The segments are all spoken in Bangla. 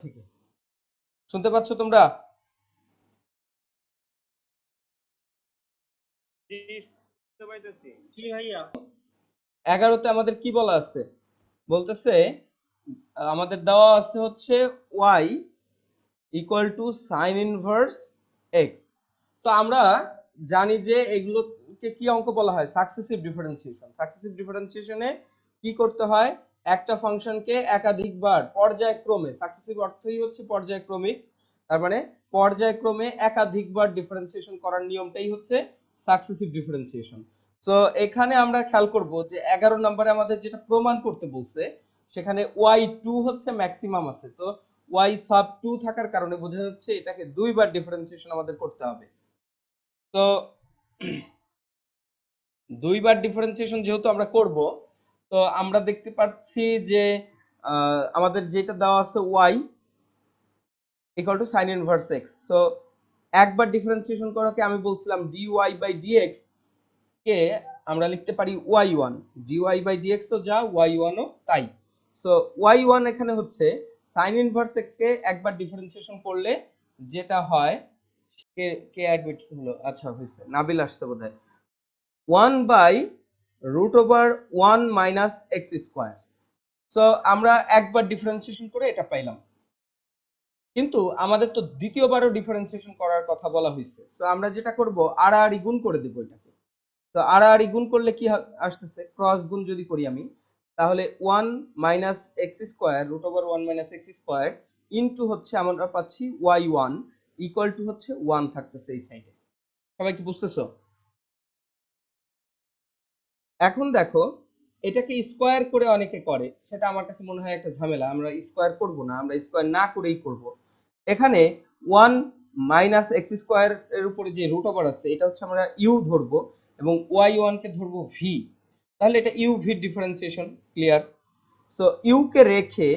থেকে শুনতে পাচ্ছ তোমরা? জি, শুনতে পাইতেছি। জি ভাইয়া। 11তে আমাদের কি বলা আছে? বলতেছে আমাদের দেওয়া আছে হচ্ছে y equal two sign inverse x। তো আমরা জানি যে এগুলোকে কি অঙ্ক বলা হয়? Successive differentiation. সাকসেসিভ ডিফারেন্সিয়েশনে কি করতে হয়? একটা ফাংশনকে একাধিকবার পর্যায়ক্রমে, সাকসেসিভ অর্থই হচ্ছে পর্যায়ক্রমিক, তার মানে পর্যায়ক্রমে একাধিকবার ডিফারেন্সিয়েশন করার নিয়মটাই হচ্ছে সাকসেসিভ ডিফারেন্সিয়েশন। তো এখানে আমরা খেয়াল করব যে 11 নম্বরে আমাদের যেটা প্রমাণ করতে বলছে সেখানে y2 হচ্ছে ম্যাক্সিমাম আছে। তো y sub 2 থাকার কারণে বোঝা যাচ্ছে এটাকে দুইবার ডিফারেন্সিয়েশন আমাদের করতে হবে। তো দুইবার ডিফারেন্সিয়েশন যেহেতু আমরা করব, তো আমরা দেখতে পাচ্ছি যে আমাদের যেটা দেওয়া আছে y equal two sin inverse x। So একবার ডিফারেন্সিয়েশন করাকে আমি বলছিলাম dy বাই dx কে আমরা লিখতে পারি y1, dy বাই dx তো যা y1 ও তাই। সো y1 এখানে হচ্ছে sin ইনভার্স x কে একবার ডিফারেন্সিয়েশন করলে যেটা হয়, কে কে অ্যাডমিট হলো, আচ্ছা হইছে, নাবিল আসছে বোধহয়, 1 by root over 1 minus x square. So আমরা একবার ডিফারেন্সিয়েশন করে এটা পাইলাম, কিন্তু আমাদের তো দ্বিতীয়বারও ডিফারেন্সিয়েশন করার কথা বলা হয়েছে। সো আমরা যেটা করব আড়াআড়ি গুণ করে দেব এটাকে। তো আড়াআড়ি গুণ করলে কি আসতেছে? ক্রস গুণ যদি করি আমি, তাহলে 1 minus x square root over 1 minus x square into হচ্ছে আমরা পাচ্ছি y1 ইকুয়াল টু হচ্ছে 1 থাকতেছে এই সাইডে। সবাই কি বুঝতেছো? এখন দেখো, এটাকে স্কোয়ার করে অনেকে করে, সেটা আমার কাছে মনে হয় একটা ঝামেলা। আমরা স্কোয়ার করব না, আমরা স্কোয়ার না করেই করব। এখানে 1 মাইনাস এক্স স্কোয়ার এর উপরে যে রুট ওভার আছে এটা হচ্ছে আমরা ইউ ধরবো এবং y1 কে ধরবো ভি। তাহলে এটা U V differentiation, clear? So U কে রেখে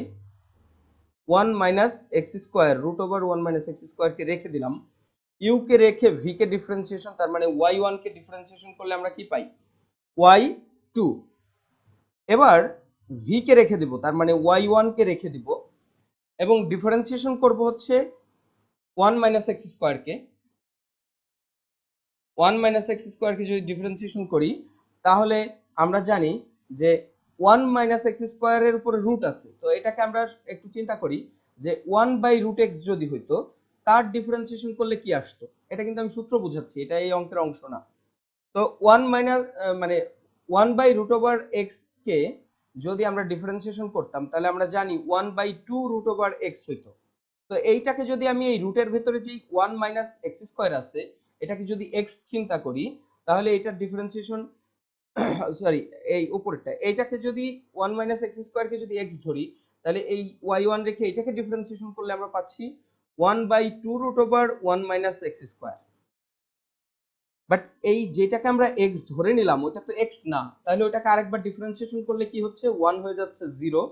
1 minus x square root over 1 minus x square কে রেখে দিলাম, ইউ কে রেখে ভি কে ডিফারেন্সিয়েশন, তার মানে y1 কে ডিফারেন্সিয়েশন করলে আমরা কি পাই? y2। এবার ভি কে রেখে দিব, তার মানে y1 কে রেখে দিব এবং ডিফারেন্সিয়েশন করব হচ্ছে 1 মাইনাস এক্স স্কোয়ার কে। 1 মাইনাস এক্স স্কোয়ার কে যদি ডিফারেন্সিয়েশন করি, তাহলে আমরা জানি যে 1 মাইনাস এক্স স্কোয়ারের উপরে রুট আছে। তো এটাকে আমরা একটু চিন্তা করি যে 1 বাই রুট এক্স যদি হইতো, তার ডিফারেন্সিয়েশন করলে কি আসতো? এটা কিন্তু আমি সূত্র বুঝাচ্ছি, এটা এই অঙ্কের অংশ না। তো 1 মাইনাস মানে 1 বাই রুট ওভার এক্স কে যদি আমরা ডিফারেন্সিয়েশন করতাম, তাহলে আমরা জানি 1 বাই 2 রুট ওভার এক্স হইতো। তো এইটাকে যদি আমি এই রুটের ভেতরে যে 1 মাইনাস এক্স স্কোয়ার আছে এটাকে যদি এক্স চিন্তা করি, তাহলে এটার ডিফারেন্সিয়েশন সরি, এই উপরেরটা এইটাকে যদি 1 মাইনাস এক্স স্কোয়ার কে যদি এক্স ধরি, তাহলে এই y1 রেখে এটাকে ডিফারেন্সিয়েশন করলে আমরা পাচ্ছি 1 by 2 root over 1 minus x square. But এই যেটাকে আমরা x ধরে নিলাম ওটা তো x না, তাহলে ওটাকে আরেকবার ডিফারেন্সিয়েশন করলে কি হচ্ছে? 1 হয়ে যাচ্ছে 0,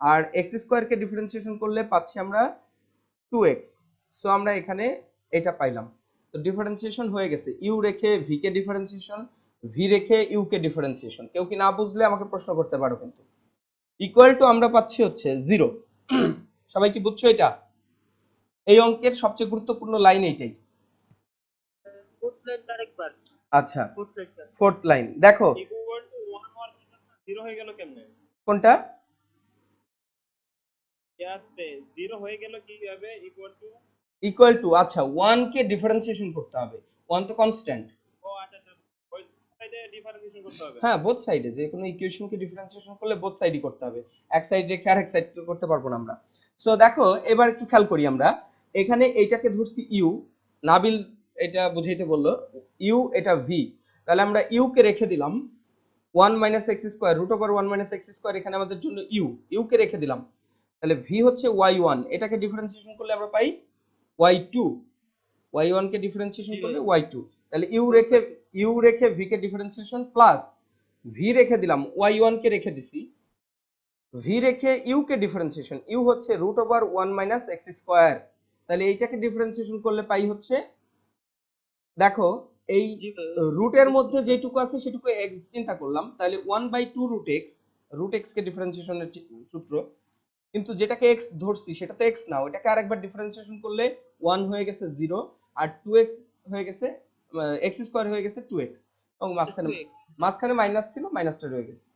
আর x স্কয়ার কে ডিফারেন্সিয়েশন করলে পাচ্ছি আমরা 2x। সো আমরা এখানে এটা পাইলাম। তো ডিফারেন্সিয়েশন হয়ে গেছে, u রেখে v কে ডিফারেন্সিয়েশন, v রেখে u কে ডিফারেন্সিয়েশন। কেউ কি না বুঝলে আমাকে প্রশ্ন করতে পারো কিন্তু। ইকুয়াল টু আমরা পাচ্ছি হচ্ছে 0। সবাই কি বুঝছো এটা? এই অঙ্কের সবচেয়ে গুরুত্বপূর্ণ লাইন এইটাই। ফোর্থ লাইনটা আরেকবার। আচ্ছা, ফোর্থ লাইনটা। ফোর্থ লাইন দেখো। ইকুয়াল টু 1 হওয়ার কথা না, 0 হয়ে গেল কেমনে? কোনটা? ইয়াতে 0 হয়ে গেল কিভাবে? ইকুয়াল টু, আচ্ছা 1 কে ডিফারেন্সিয়েশন করতে হবে, 1 তো কনস্ট্যান্ট। ও আচ্ছা আচ্ছা, ওই সাইডে ডিফারেন্সিয়েশন করতে হবে। হ্যাঁ, বোথ সাইডে যে কোনো ইকুয়েশনকে ডিফারেন্সিয়েশন করলে বোথ সাইডই করতে হবে, এক সাইড রেখে আরেক সাইড তো করতে পারবো না আমরা। সো দেখো এবার একটু খেয়াল করি, আমরা এখানে এইটাকে ধরছি ইউ, নাবিল এটা বুঝাইতে বললো ইউ, এটা ভি। তাহলে আমরা ইউ কে রেখে দিলাম 1 minus x square root over 1 minus x square, এখানে আমাদের জন্য ইউ কে রেখে দিলাম। তাহলে ভি হচ্ছে y1, এটাকে ডিফারেন্সিয়েশন করলে আমরা পাই y2, y1 কে ডিফারেন্সিয়েশন করলে y2। তাহলে ইউ রেখে ভি কে ডিফারেন্সিয়েশন প্লাস ভি রেখে দিলাম, y1 কে রেখে দিছি, ভি রেখে ইউ কে ডিফারেন্সিয়েশন, ইউ হচ্ছে root over 1 minus x square. তাহলে এইটাকে ডিফারেন্সিয়েশন করলে পাই হচ্ছে, দেখো এই রুটের মধ্যে যেটুকু আছে সেটুকু এক্স চিন্তা করলাম, তাহলে 1 বাই 2 রুট এক্স কে ডিফারেন্সিয়েশনের সূত্র কিন্তু যেটাকে x ধরছি সেটা তো x না, ওটাকে আরেকবার ডিফারেন্সিয়েশন করলে 1 হয়ে গেছে 0 আর 2x হয়ে গেছে x স্কয়ার হয়ে গেছে 2x এবং মাঝখানে 2x মাঝখানে মাইনাস ছিল, মাইনাসটা রয়ে গেছে।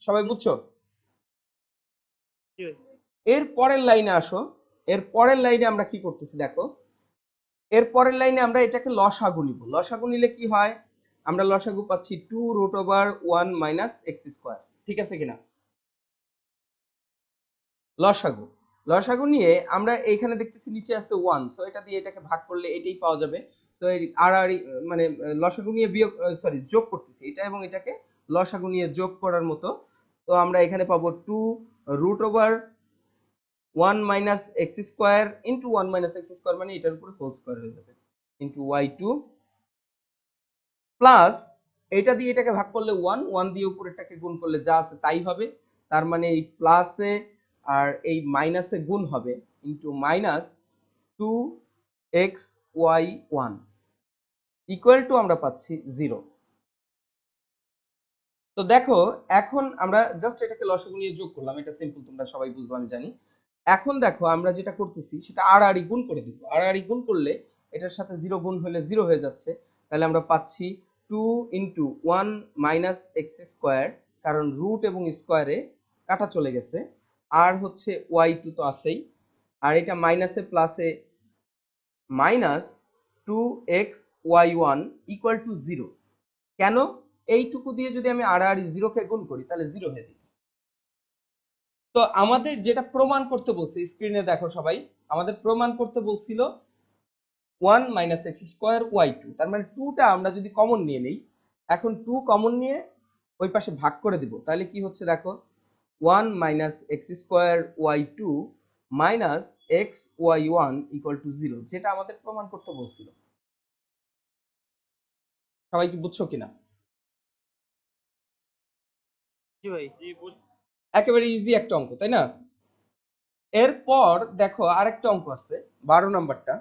সবাই বুঝছো? জি ভাই। এর পরের লাইনে আসো। এর পরের লাইনে আমরা কি করতেছি দেখো। এর পরের লাইনে আমরা এটাকে লসাগু নিব। লসাগু নিলে কি হয়? আমরা লসাগু পাচ্ছি 2√1 - x স্কয়ার। ঠিক আছে কিনা? লসাগু লসাগু নিয়ে আমরা এইখানে দেখতেছি নিচে আছে 1, সো এটা দিয়ে এটাকে ভাগ করলে এটাই পাওয়া যাবে। সো এই আড়াআড়ি মানে লসাগু নিয়ে বিয়োগ সরি যোগ করতেছি এটা এবং এটাকে লসাগু নিয়ে যোগ করার মতো। তো আমরা এখানে পাবো 2√1 - x square into 1 - x square, মানে এটার উপরে হোল স্কয়ার হয়ে যাবে, ইনটু y2 প্লাস এটা দিয়ে এটাকে ভাগ করলে 1 দিয়ে উপরেরটাকে গুণ করলে যা আছে তাই হবে। তার মানে এই প্লাসে আর এই মাইনাসে গুণ হবে, into minus 2xy1 equal to আমরা পাচ্ছি 0। তো দেখো এখন আমরা জাস্ট এটাকে লসাগু নিয়ে যোগ করলাম, এটা সিম্পল, তোমরা সবাই বুঝবে আমি জানি। এখন দেখো আমরা যেটা করতেছি সেটা আড়াআড়ি গুণ করে দিব। আড়াআড়ি গুণ করলে এটার সাথে 0 গুণ হলে 0 হয়ে যাচ্ছে, তাহলে আমরা পাচ্ছি 2 ইনটু 1 - x স্কয়ার, কারণ রুট এবং স্কয়ারে কাটা চলে গেছে, আর হচ্ছে y2 তো আছেই, আর এটা মাইনাসে প্লাসে মাইনাস 2xy1 ইকুয়াল টু 0। কেন? এইটুকু দিয়ে যদি আমি আড়াআড়ি 0 কে গুণ করি তাহলে 0 হয়ে যাচ্ছে। তো আমাদের যেটা প্রমাণ করতে বলছে, স্ক্রিনে দেখো সবাই, আমাদের প্রমাণ করতে বলছিল 1 - x স্কয়ার y2, তার মানে 2 টা আমরা যদি কমন নিয়ে নেই, এখন 2 কমন নিয়ে ওই পাশে ভাগ করে দিব, তাহলে কি হচ্ছে দেখো, 1 - x square y2 minus xy1 equal to 0, যেটা আমাদের প্রমাণ করতে বলছিল। সবাই কি বুঝছো কিনা? জি ভাই। জি একেবারে ইজি একটা অঙ্ক, তাই না? এরপর দেখো আরেকটা অঙ্ক আছে, 12 নাম্বারটা।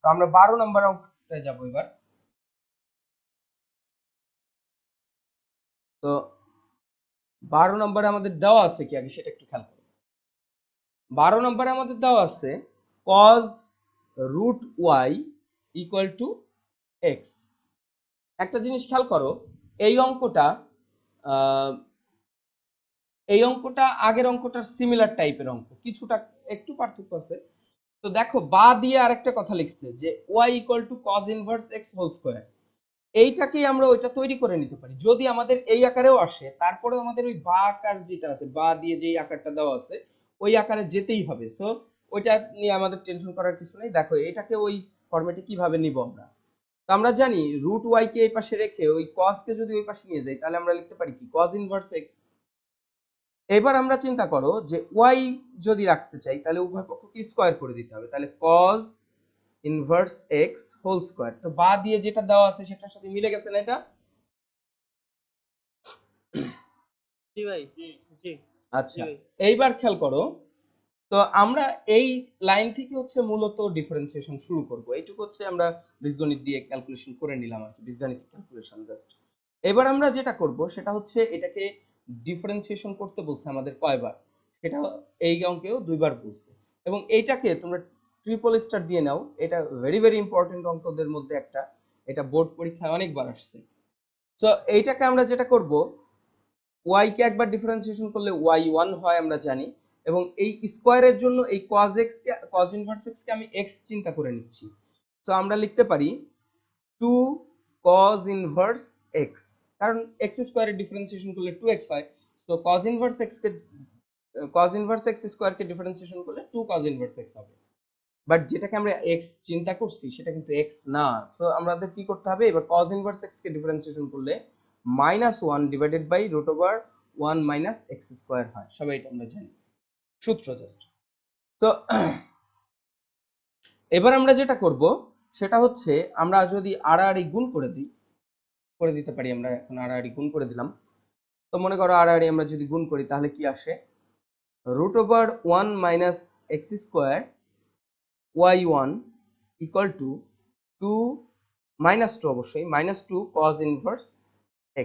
তো আমরা 12 নাম্বার অঙ্কটায় যাবো এবার। তো 12 নম্বরে আমাদের দেওয়া আছে কি আগে সেটা একটু খেয়াল করো। 12 নম্বরে আমাদের দেওয়া আছে cos root y equal to x। একটা জিনিস খেয়াল করো, এই অঙ্কটা আহ, এই অঙ্কটা আগের অঙ্কটার সিমিলার টাইপের অঙ্ক, কিছুটা একটু পার্থক্য আছে। তো দেখো বা দিয়ে আরেকটা কথা লিখছে যে y equal to cos inverse x whole square. এইটাকেই আমরা ওইটা তৈরি করে নিতে পারি যদি আমাদের এই আকারেও আসে, তারপরে আমাদের ওই বা আকার যেটা আছে, বা দিয়ে যে আকারটা দেওয়া আছে ওই আকারে যেতেই হবে। সো ওইটা নিয়ে আমাদের টেনশন করার কিছু নেই। দেখো এটাকে ওই ফরম্যাটে কিভাবে নিব আমরা। তো আমরা জানি রুট ওয়াই কে এই পাশে রেখে ওই cos কে যদি ওই পাশে নিয়ে যাই তাহলে আমরা লিখতে পারি কি cos ইনভার্স x। এবার আমরা চিন্তা করো যে y যদি রাখতে চাই তাহলে উভয় পক্ষকে স্কয়ার করে দিতে হবে, তাহলে cos inverse x whole square. তো বা দিয়ে যেটা দেওয়া আছে সেটার সাথে মিলে গেছে না এটা? জি ভাই। জি জি আচ্ছা, এইবার খেয়াল করো। তো আমরা এই লাইন থেকে হচ্ছে মূলত ডিফারেন্সিয়েশন শুরু করব। এইটুকু হচ্ছে আমরা বীজগণিত দিয়ে ক্যালকুলেশন করে নিলাম আর কি, বীজগাণিতিক ক্যালকুলেশন জাস্ট। এবার আমরা যেটা করব সেটা হচ্ছে এটাকে ডিফারেন্সিয়েশন করতে বলছে আমাদের কয়বার, সেটা এই অঙ্কেও দুইবার বলছে। এবং এইটাকে তোমরা ট্রিপল স্টার দিয়ে নাও, এটা ভেরি ভেরি ইম্পর্টেন্ট অঙ্কদের মধ্যে একটা, এটা বোর্ড পরীক্ষায় অনেকবার আসছে। তো এইটাকে আমরা যেটা করব, y কে একবার ডিফারেন্সিয়েশন করলে y1 হয় আমরা জানি, এবং এই স্কয়ারের জন্য এই cos x কে cos ইনভার্স x কে আমি x চিন্তা করে নিচ্ছি। সো আমরা লিখতে পারি 2 cos ইনভার্স x, কারণ x স্কয়ারের ডিফারেন্সিয়েশন করলে 2x হয়। সো cos ইনভার্স x কে cos ইনভার্স x স্কয়ার কে ডিফারেন্সিয়েশন করলে 2 cos ইনভার্স x হবে। বাট যেটাকে আমরা x চিন্তা করছি সেটা কিন্তু x না। সো আমাদের কি করতে হবে, এবার cos ইনভার্স x কে ডিফারেন্সিয়েশন করলে -1 ডিভাইডেড বাই √1 - x স্কয়ার হয়। সবাই এটা আমরা জানি, সূত্র জাস্ট। তো এবার আমরা যেটা করব সেটা হচ্ছে আমরা যদি আড়াআড়ি গুণ করে দিতে পারি, আমরা এখন আড়াআড়ি গুণ করে দিলাম। তো মনে করো আড়াআড়ি আমরা যদি গুণ করি তাহলে কি আসে, √1 - x square y1 equal to 2 -2 অবশ্যই, -2 cos ইনভার্স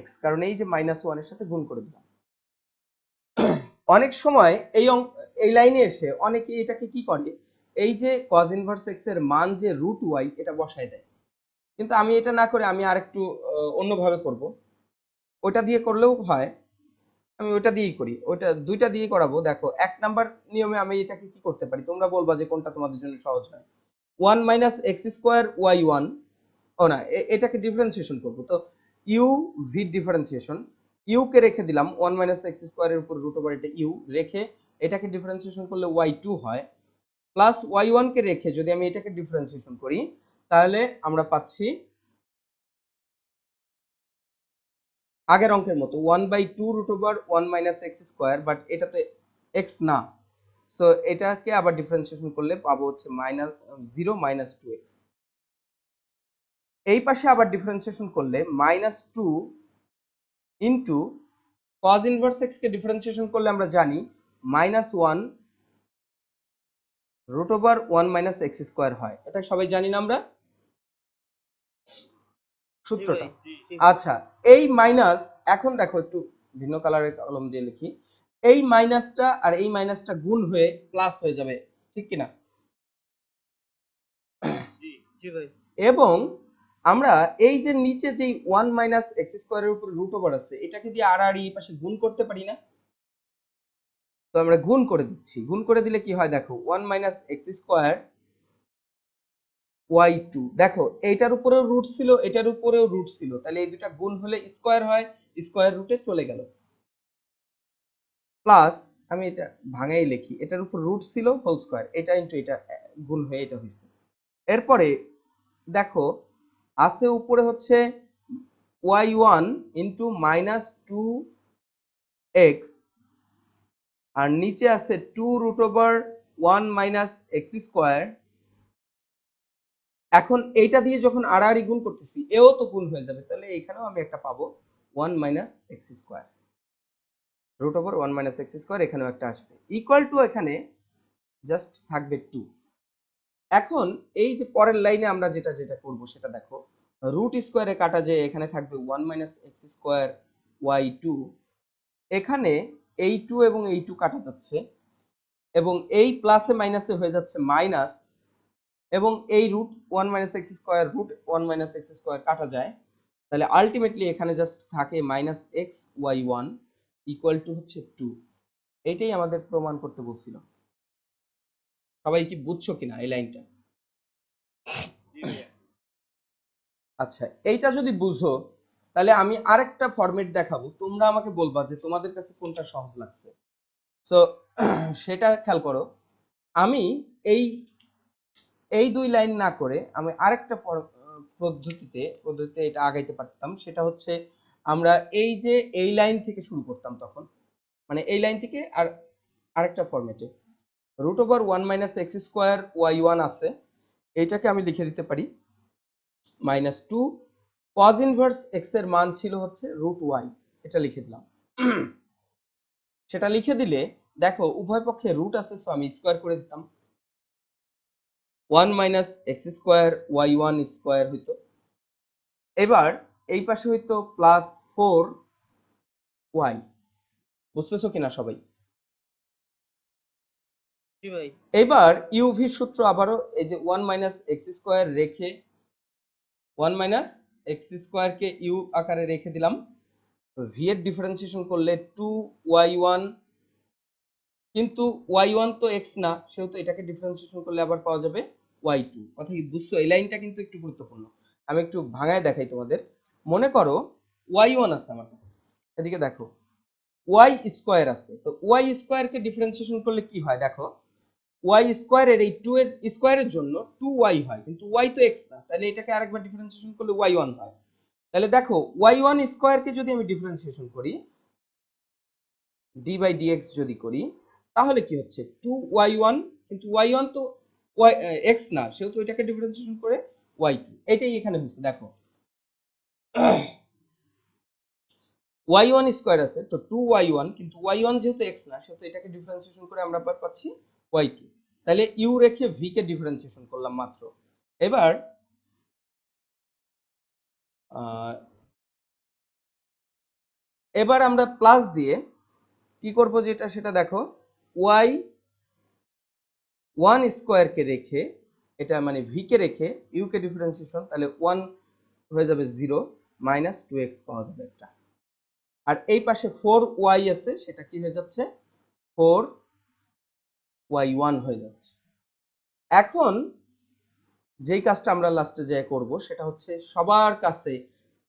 x, কারণ এই যে -1 এর সাথে গুণ করে দিলাম। অনেক সময় এই লাইনে এসে অনেকে এটাকে কি করে, এই যে cos ইনভার্স x এর মান যে √y এটা বসায় দেয়, কিন্তু আমি এটা না করে আমি আরেকটু অন্যভাবে করব। ওটা দিয়ে করলেও হয়, আমি ওটা দিয়েই করি, ওটা দুইটা দিয়ে করাবো। দেখো 1 নাম্বার নিয়মে আমি এটাকে কি করতে পারি, তোমরা বলবা যে কোনটা তোমাদের জন্য সহজ হয়। 1 - x² y1, ও না, এটাকে ডিফারেন্সিয়েশন করব। তো ইউ ভি ডিফারেন্সিয়েশন, ইউ কে রেখে দিলাম 1 - x² এর উপর √, এটা ইউ রেখে এটাকে ডিফারেন্সিয়েশন করলে y2 হয়, প্লাস y1 কে রেখে যদি আমি এটাকে ডিফারেন্সিয়েশন করি তাহলে আমরা পাচ্ছি আগের অঙ্কের মতো 1/2 √1 - x², বাট এটা তো x না, সো এটাকে আবার ডিফারেন্সিয়েশন করলে পাবো হচ্ছে -0 - 2x। এই পাশে আবার ডিফারেন্সিয়েশন করলে -2 ইনটু cos ইনভার্স x কে ডিফারেন্সিয়েশন করলে আমরা জানি -1 √1 - x² হয়। এটা সবাই জানি না আমরা জি ভাই, সূত্রটা? জি। আচ্ছা, এই মাইনাস, এখন দেখো একটু ভিন্ন কালারের কলম দিয়ে লিখি, এই মাইনাসটা আর এই মাইনাসটা গুণ হয়ে প্লাস হয়ে যাবে, ঠিক কিনা? জি ভাই। এবং আমরা এই যে নিচে যেই 1 - x² এর উপর √, আছে এটাকে দিয়ে আর এই পাশে গুণ করতে পারি না? তো আমরা গুণ করে দিচ্ছি, গুণ করে দিলে কি হয় দেখো, 1 - x² y2, দেখো এইটার উপরেও রুট ছিল, এটার উপরেও রুট ছিল, তাহলে এই দুটা গুণ হলে স্কয়ার হয়, স্কয়ার রুটে চলে গেল, প্লাস আমি এটা ভাঙাই লিখি, এটার উপর রুট ছিল হোল স্কয়ার, এটা ইনটু এটা গুণ হয়ে এটা হইছে। এরপরে দেখো আছে উপরে হচ্ছে y1 ইনটু -2x, আর নিচে আছে 2√1 - x²। এখন এইটা দিয়ে যখন আড়াআড়ি গুণ করতেছি এও তো গুণ হয়ে যাবে, তাহলে এখানেও আমি একটা পাবো 1 - x², √1 - x², এখানেও একটা আসবে, ইকুয়াল টু এখানে জাস্ট থাকবে 2। এখন এই যে পরের লাইনে আমরা যেটা যেটা করব সেটা দেখো, রুট স্কয়ারে কাটা যে এখানে থাকবে 1 - x² y2, এখানে এই 2 এবং এই 2 কাটা যাচ্ছে, এবং এই প্লাসে মাইনাসে হয়ে যাচ্ছে মাইনাস, এবং এই √1 - x², √1 - x² কাটা যায়, তাহলে আলটিমেটলি এখানে জাস্ট থাকে -x y1 ইকুয়াল টু হচ্ছে 2। এটাই আমাদের প্রমাণ করতে বলছিল। সবাই কি বুঝছো কিনা এই লাইনটা? জি ভাইয়া। আচ্ছা, এইটা যদি বুঝো তাহলে আমি আরেকটা ফরম্যাট দেখাবো, তোমরা আমাকে বলবা যে তোমাদের কাছে কোনটা সহজ লাগছে। সো সেটা খেয়াল করো, আমি এই এই দুই লাইন না করে আমি আরেকটা পদ্ধতিতে এটা আগাইতে পারতাম, সেটা হচ্ছে আমরা এই যে এই লাইন থেকে শুরু করতাম তখন, মানে এই লাইন থেকে আর আরেকটা ফরম্যাটে √1 - x² y1 আছে, এইটাকে আমি লিখে দিতে পারি -2 cos ইনভার্স x এর মান ছিল হচ্ছে √y, এটা লিখে দিলাম। সেটা লিখে দিলে দেখো উভয় পক্ষে রুট আছে, সো আমি স্কয়ার করে দিতাম, 1 - x² y1 স্কয়ার হইতো। এবার এই পাশে হইতো +4y, বুঝতেছো কিনা সবাই? জি ভাই। এবার ইউভির সূত্র আবারও এই যে 1 - x² রেখে 1 - x² কে ইউ আকারে রেখে দিলাম, ভি এর ডিফারেন্সিয়েশন করলে 2y1, কিন্তু y1 তো x না, সেহেতু এটাকে ডিফারেন্সিয়েশন করলে আবার পাওয়া যাবে y2। কথা কি বুঝছো? এই লাইনটা কিন্তু একটু গুরুত্বপূর্ণ, আমি একটু ভাঙায় দেখাই তোমাদের। মনে করো y1 আছে আমার কাছে, এদিকে দেখো y² আছে, তো y² কে ডিফারেন্সিয়েশন করলে কি হয় দেখো, y² এর এই 2 এর স্কয়ারের জন্য 2y হয়, কিন্তু y তো x না, তাহলে এটাকে আরেকবার ডিফারেন্সিয়েশন করলে y1 হয়। তাহলে দেখো y1² কে যদি আমি ডিফারেন্সিয়েশন করি d/dx যদি করি, তাহলে কি হচ্ছে 2y1, কিন্তু y1 তো x না, সেহেতু এটাকে ডিফারেন্সিয়েশন করে y2, এটাই এখানে হচ্ছে দেখো y1² আছে, তো 2y1, কিন্তু y1 যেহেতু x না, সেহেতু এটাকে ডিফারেন্সিয়েশন করে আমরা পাচ্ছি y2। তাহলে u রেখে v কে ডিফারেন্সিয়েশন করলাম মাত্র। এবার এবার আমরা প্লাস দিয়ে কি করব যেটা সেটা দেখো, ওয়াই ওয়ান স্কোয়ারকে রেখে, এটা মানে ভি কে রেখে ইউ কে ডিফারেন্সিয়েশন, তাহলে ওয়ান হয়ে যাবে 0 মাইনাস 2x পাওয়া যাবে একটা। আর এই পাশে 4y আছে, সেটা কি হয়ে যাচ্ছে 4y1 হয়ে যাচ্ছে। এখন যেই কাজটা আমরা লাস্টে যেয়ে করব সেটা হচ্ছে সবার কাছে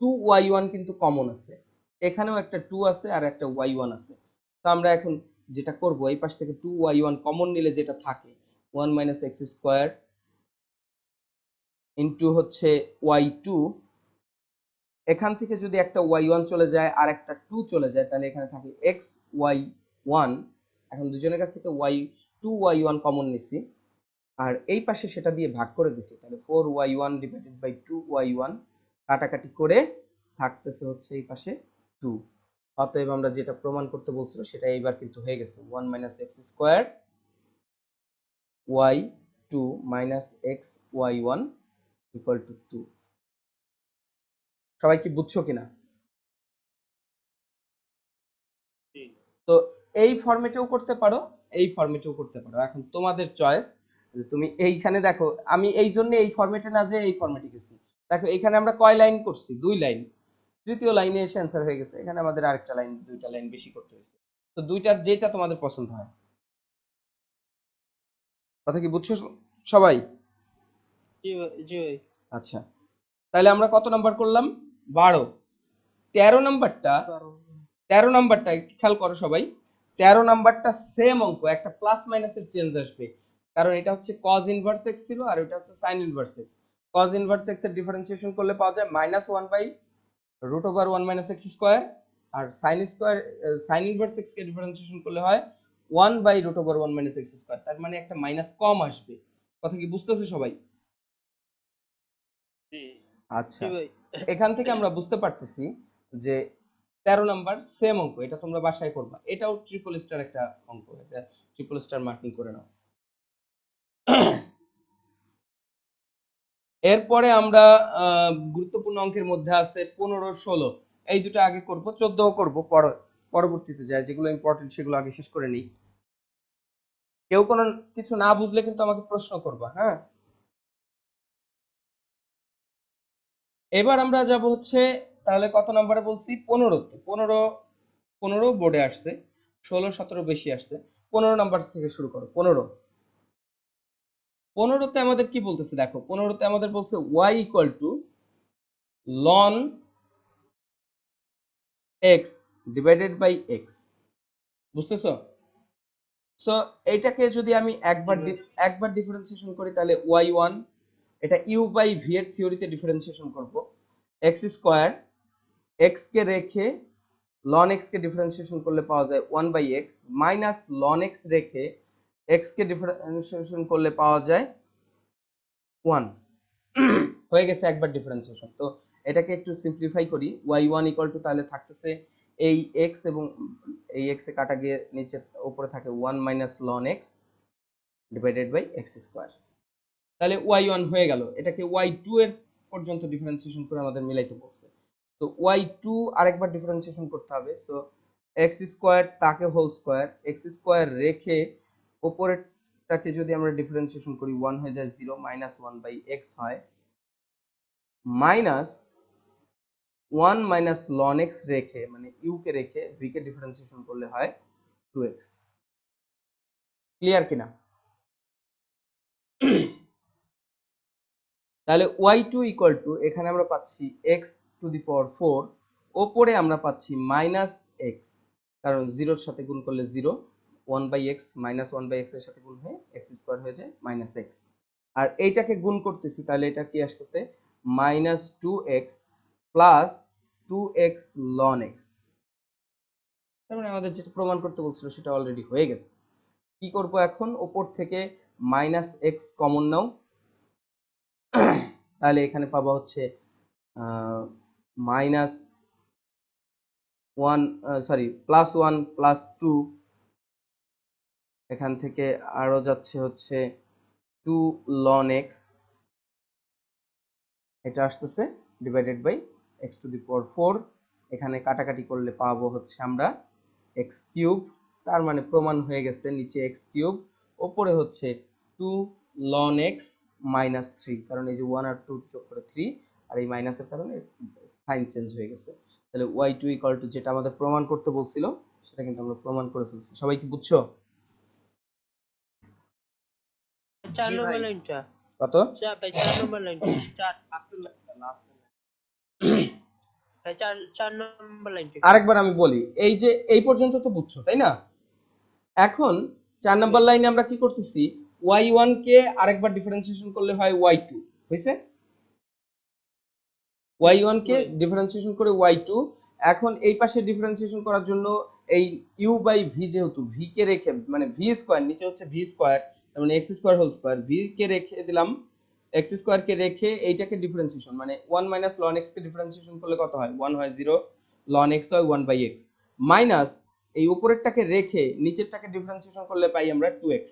2y1 কিন্তু কমন আছে, এখানেও একটা 2 আছে আর একটা y1 আছে। তো আমরা এখন যেটা করব, এই পাশ থেকে 2y1 কমন নিলে যেটা থাকে 1 মাইনাস এক্স স্কোয়ার ইন্টু হচ্ছে y2, এখান থেকে যদি একটা y1 চলে যায় আর একটা 2 চলে যায়, তাহলে এখানে থাকে xy1। এখন দুজনের কাছ থেকে y2 y1 কমন নিছি, আর এই পাশে সেটা দিয়ে ভাগ করে দিছি, তাহলে 4y1 ডিভাইডেড বাই 2y1, কাটাকাটি করে থাকতেছে হচ্ছে এই পাশে 2। অতএব আমরা যেটা প্রমাণ করতে বলছিল সেটা এইবার কিন্তু হয়ে গেছে, 1 minus x square y2 minus x y1 equal to 2। সবাই কি বুঝছো কিনা? জি। তো এই ফরম্যাটেও করতে পারো, এই ফরম্যাটেও করতে পারো, এখন তোমাদের চয়েস। তুমি এইখানে দেখো, আমি এই জন্য এই ফরম্যাটে না যে এই ফরম্যাটে গেছি। দেখো এখানে আমরা কয় লাইন করছি, 2 লাইন, তৃতীয় লাইনে এসে অ্যান্সার হয়ে গেছে। এখানে আমাদের আরেকটা লাইন, 2টা লাইন বেশি করতে হয়েছে। তো দুইটার যেটা তোমাদের পছন্দ হয়। কথা কি বুঝছো সবাই? জি ভাই। আচ্ছা, তাহলে আমরা কত নাম্বার করলাম? 12। 13 নাম্বারটা, 13 নাম্বারটা একটু খেয়াল করো সবাই। 13 নাম্বারটা সেম অঙ্ক, একটা প্লাস মাইনাসের চেঞ্জ আসবে, কারণ এটা হচ্ছে cos ইনভার্স x ছিল আর এটা হচ্ছে sin inverse x। cos inverse x এর ডিফারেন্সিয়েশন করলে পাওয়া যায় -1 by root over 1 minus x square, আর sin ইনভার্স x কে ডিফারেন্সিয়েশন করলে হয় 1 by root over 1 minus x square. তার মানে একটা মাইনাস কম আসবে। কথা কি বুঝতেছে সবাই? জি। আচ্ছা, জি ভাই। এখান থেকে আমরা বুঝতে পারতেছি যে 13 নাম্বার সেম অঙ্ক, এটা তোমরা বাসায় করবা, এটাও ট্রিপল স্টার একটা অঙ্ক, এটা ট্রিপল স্টার মার্কিং করে নাও। এরপরে আমরা গুরুত্বপূর্ণ অঙ্কের মধ্যে আছে 15, 16, এই দুটো আগে করব, 14ও করব পরবর্তীতে যায়, যেগুলো ইম্পর্টেন্ট সেগুলো আগে শেষ করে নিই। কেউ কোনো কিছু না বুঝলে কিন্তু আমাকে প্রশ্ন করবা, হ্যাঁ। এবার আমরা যাব হচ্ছে, তাহলে কত নম্বরে বলছি, 15তে। 15 বোর্ডে আসছে, 16, 17 বেশি আসছে। 15 নাম্বার থেকে শুরু করো। 15তে আমাদের কি বলতেছে দেখো, 15তে আমাদের বলছে y equal to ln x divided by x। বুঝতেছো? সো এইটাকে যদি আমি একবার ডিফারেন্সিয়েশন করি তাহলে y1, এটা u বাই v এর থিওরিতে ডিফারেন্সিয়েশন করব, x স্কয়ার, x কে রেখে ln x কে ডিফারেন্সিয়েশন করলে পাওয়া যায় 1 by x, minus ln x রেখে x কে ডিফারেন্সিয়েশন করলে পাওয়া যায় 1। হয়ে গেছে একবার ডিফারেন্সিয়েশন। তো এটাকে একটু সিম্পলিফাই করি, y1 ইকুয়াল টু তাহলে থাকতেছে এই x, এবং এই x এ কাটা গিয়ে নিচে উপরে থাকে 1 minus ln x divided by x square. তাহলে y1 হয়ে গেল। এটাকে y2 এর পর্যন্ত ডিফারেন্সিয়েশন করে আমাদের মিলাইতে বলছে। তো y2 আরেকবার ডিফারেন্সিয়েশন করতে হবে। সো x স্কয়ার তাকে হোল স্কয়ার, x স্কয়ার রেখে উপরেরটাকে যদি আমরা ডিফারেন্সিয়েশন করি 1 হয়ে যায় 0, মাইনাস 1 বাই x হয়, মাইনাস 1 মাইনাস ln x রেখে, মানে u কে রেখে v কে ডিফারেন্সিয়েশন করলে হয় 2x। ক্লিয়ার কিনা? তাহলে y2 ইকুয়াল টু, এখানে আমরা পাচ্ছি x টু দি পাওয়ার 4, ওপরে আমরা পাচ্ছি মাইনাস x, কারণ 0 এর সাথে গুণ করলে 0, 1 by x minus 1 by x এর সাথে গুণ হয়ে x স্কয়ার হয়ে যায় মাইনাস x। আর এইটাকে গুণ করতেছি, তাহলে এটা কি আসতেছে minus 2x plus 2x ln x। তার মানে আমাদের যেটা প্রমাণ করতে বলছিল সেটা অলরেডি হয়ে গেছে। কি করব এখন, উপর থেকে মাইনাস x কমন নাও, তাহলে এখানে পাবো হচ্ছে মাইনাস 1, সরি প্লাস 1 প্লাস 2, এখান থেকে আরো যাচ্ছে হচ্ছে 2 ln x, এটা আসতেছে divided by x to the power 4, এখানে কাটাকাটি করলে পাবো হচ্ছে আমরা x কিউব, তার মানে প্রমাণ হয়ে গেছে নিচে x কিউব, উপরে হচ্ছে 2 ln x মাইনাস 3, কারণ এই যে 1 আর 2 যোগ করে 3, আর এই মাইনাসের কারণে সাইন চেঞ্জ হয়ে গেছে। তাহলে y2 ইকুয়াল টু যেটা আমাদের প্রমাণ করতে বলছিল সেটা কিন্তু আমরা প্রমাণ করে ফেলছি। সবাই কি বুঝছো? 4 নম্বর লাইনটা কত? 4 নম্বর লাইনটা 4 লাস্ট ভাই 4 নম্বর লাইনটা আরেকবার আমি বলি, এই যে এই পর্যন্ত তো বুঝছো তাই না? এখন 4 নাম্বার লাইনে আমরা কি করতেছি, y1 কে আরেকবার ডিফারেন্সিয়েশন করলে হয় y2, হইছে? y1 কে ডিফারেন্সিয়েশন করে y2, এখন এই পাশে ডিফারেন্সিয়েশন করার জন্য এই u বাই v, যেহেতু v কে রেখে মানে v স্কয়ার, নিচে হচ্ছে v স্কয়ার, তার মানে x square whole square, v কে রেখে দিলাম, x স্কয়ার কে রেখে এইটাকে ডিফারেন্সিয়েশন মানে 1 মাইনাস ln x কে ডিফারেন্সিয়েশন করলে কত হয়, 1 হয় 0, ln x হয় 1 বাই x, মাইনাস এই উপরেরটাকে রেখে নিচেরটাকে ডিফারেন্সিয়েশন করলে পাই আমরা 2x,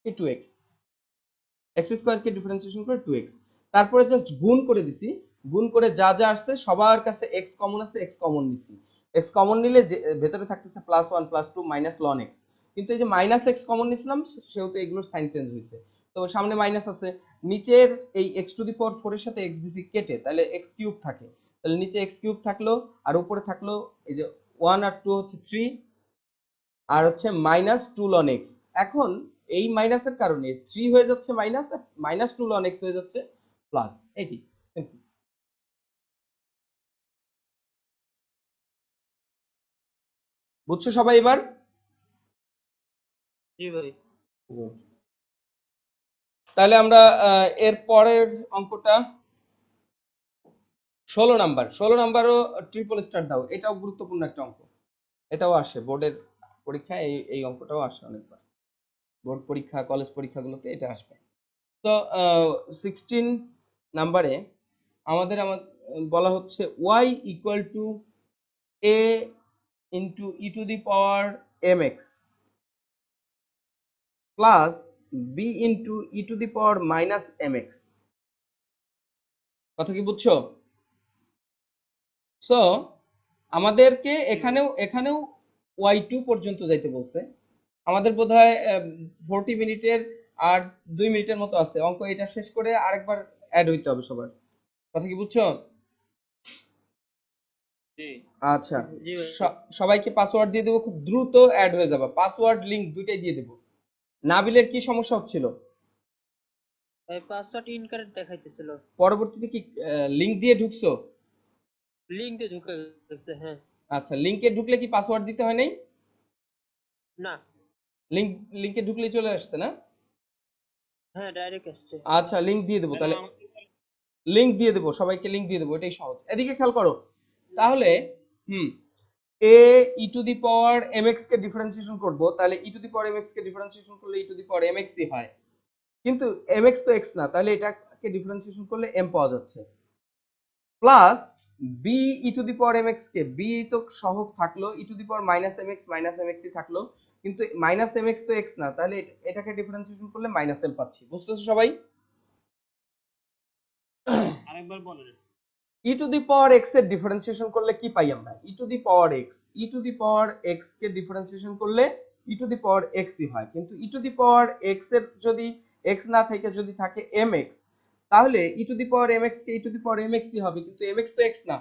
এই 2x, x স্কয়ার কে ডিফারেন্সিয়েশন করে 2x, তারপরে জাস্ট গুণ করে দিছি, গুণ করে যা যা আসছে সবার কাছে x কমন আছে, x কমন নিছি, x কমন নিলে ভেতরে থাকতেছে +1 +2 মাইনাস ln x, কিন্তু এই যে মাইনাস x কমন নিছিলাম সেহেতু এগুলোর সাইন চেঞ্জ হয়েছে, তো সামনে মাইনাস আছে, নিচের এই x টু দি পাওয়ার 4 এর সাথে x দিছি কেটে, তাহলে x কিউব থাকে, তাহলে নিচে x কিউব থাকলো, আর উপরে থাকলো এই যে 1 আর 2 হচ্ছে 3, আর হচ্ছে মাইনাস 2 ln x। এখন এই মাইনাসের কারণে 3 হয়ে যাচ্ছে মাইনাস, মাইনাস 2 ln x হয়ে যাচ্ছে প্লাস, এটি সিম্পল। বুঝছো সবাই এবার? জি ভাই তাহলে আমরা এর পরের অঙ্কটা 16 নাম্বার, 16 নাম্বারও ট্রিপল স্টার দাও, এটাও গুরুত্বপূর্ণ একটা অঙ্ক, এটাও আসে বোর্ডের পরীক্ষায়, এই অঙ্কটাও আসে অনেকবার, বোর্ড পরীক্ষা কলেজ পরীক্ষাগুলোতে এটা আসবে। তো 16 নাম্বারে আমাদের বলা হচ্ছে y equal two a into E to the power mx plus b into E to the power minus mx, কথা কি বুঝছো? সো আমাদেরকে এখানেও y2 পর্যন্ত যাইতে বলছে, আমাদের বোধহয় 40 মিনিটের আর 2 মিনিটের মতো আছে অঙ্ক, এটা শেষ করে আরেকবার অ্যাড হইতে হবে সবার, কথা কি বুঝছো? জি আচ্ছা, জি ভাই সবাইকে পাসওয়ার্ড দিয়ে দেবো, খুব দ্রুত অ্যাড হয়ে যাবে, পাসওয়ার্ড লিংক দুইটাই দিয়ে দেবো। নাবিলের কি সমস্যা হচ্ছিল? ভাই পাসওয়ার্ড ইনকারেক্ট দেখাইতেছিল, পরবর্তীতে কি লিংক দিয়ে ঢুকছো? লিংকে ঢুকে গেছে। হ্যাঁ আচ্ছা, লিংকে ঢুকলে কি পাসওয়ার্ড দিতে হয় নাই? না লিংকে ঢুকলেই চলে আসছে না? হ্যাঁ ডাইরেক্ট আসছে। আচ্ছা, লিংক দিয়ে দেবো তাহলে, লিংক দিয়ে দেবো, সবাইকে লিংক দিয়ে দেবো, এটাই সহজ। এদিকে খেয়াল করো তাহলে, a e to the power mx কে ডিফারেন্সিয়েশন করব, তাহলে e to the power mx কে ডিফারেন্সিয়েশন করলে e to the power mx ই হয়, কিন্তু mx তো x না, তাহলে এটাকে ডিফারেন্সিয়েশন করলে m পাওয়া যাচ্ছে, plus b e to the power mx কে, b তো সহগ থাকলো, e to the power minus mx e থাকলো, কিন্তু মাইনাস mx তো x না, তাহলে এটাকে ডিফারেন্সিয়েশন করলে মাইনাস m পাচ্ছি। বুঝতেছো সবাই? আরেকবার বলেন। E to the power x এর ডিফারেন্সিয়েশন করলে কি পাই আমরা? E to the power x, e to the power x কে ডিফারেন্সিয়েশন করলে e to the power x ই হয়, কিন্তু ই টু দি পাওয়ার x এর যদি x না থেকে যদি থাকে mx, তাহলে e to the power mx কে e to the power mx e হবে, কিন্তু mx তো x না,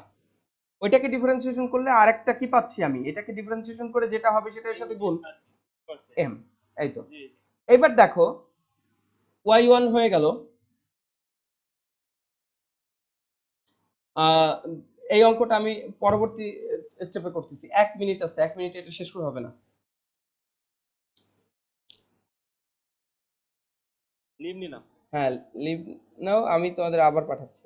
ওইটাকে ডিফারেন্সিয়েশন করলে আরেকটা কি পাচ্ছি আমি, এটাকে ডিফারেন্সিয়েশন করে যেটা হবে সেটা এর সাথে গুণ m, এই তো। জি এবার দেখো y1 হয়ে গেল, এই অঙ্কটা আমি পরবর্তী স্টেপে করতেছি, 1 মিনিট আছে, 1 মিনিটে এটা শেষ করে হবে না। লিভ নিলাম। হ্যাঁ লিভ নাও, আমি তোমাদের আবার পাঠাচ্ছি।